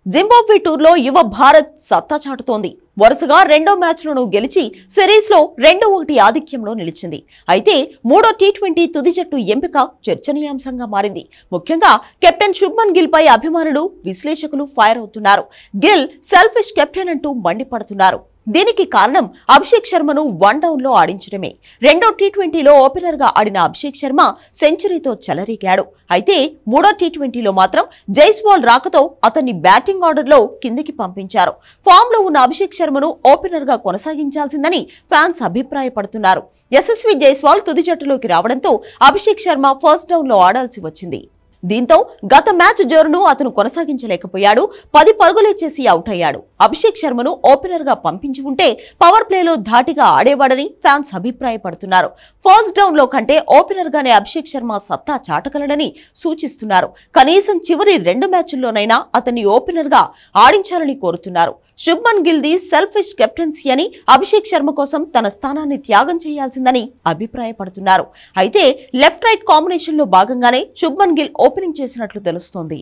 Zimbabwe టూర్లో యువ భారత్ సత్తా చాటుతోంది. వరుసగా రెండో మ్యాచ్లను గెలిచి సిరీస్లో 2-1 ఆధిక్యంలో నిలిచింది. అయితే మూడో టీ20 తుది జట్టు ఎంపిక చర్చనీయాంశంగా మారింది. ముఖ్యంగా కెప్టెన్ శుభ్మన్ గిల్ పై అభిమానులు, విశ్లేషకులు ఫైర్ అవుతున్నారు. గిల్ సెల్ఫిష్ కెప్టెన్ అంటూ మండిపడుతున్నారు. దీనికి కారణం అభిషేక్ శర్మను 1 డౌన్లో ఆడించడమే. రెండో టీ20లో ఓపెనర్ గా ఆడిన అభిషేక్ శర్మ సెంచరీతో చెలరేగాడు. అయితే మూడో టీ20లో మాత్రం జైస్వాల్ రాకతో అతన్ని బ్యాటింగ్ ఆర్డర్లో కిందికి పంపించారు. ఫామ్ లో ఉన్న అభిషేక్ శర్మను ఓపెనర్ గా కొనసాగించాల్సిందని ఫ్యాన్స్ అభిప్రాయపడుతున్నారు. యశస్వి జైస్వాల్ తుది జట్టులోకి రావడంతో అభిషేక్ శర్మ ఫస్ట్ డౌన్ లో ఆడాల్సి వచ్చింది. దీంతో గత మ్యాచ్ జోరును అతను కొనసాగించలేకపోయాడు. 10 పరుగులే చేసి అవుట్ అయ్యాడు. అభిషేక్ శర్మను ఓపెనర్ గా పంపించి ఉంటే పవర్ ప్లేలో ధాటిగా ఆడేవాడని ఫ్యాన్స్ అభిప్రాయపడుతున్నారు. ఫస్ట్ డౌన్ లో కంటే ఓపెనర్ గానే అభిషేక్ శర్మ సత్తా చాటగలడని సూచిస్తున్నారు. కనీసం చివరి 2 మ్యాచ్ల్లోనైనా అతన్ని ఓపెనర్ గా ఆడించాలని కోరుతున్నారు. Shubman Gill the selfish captaincy అని, అభిషేక్ శర్మ కోసం తన స్థానాన్ని త్యాగం చేయాల్సిందని అభిప్రాయపడుతున్నారు. అయితే లెఫ్ట్ రైట్ కాంబినేషన్ లో భాగంగానే శుభ్మన్ గిల్ ఓపెనింగ్ చేసినట్లు తెలుస్తోంది.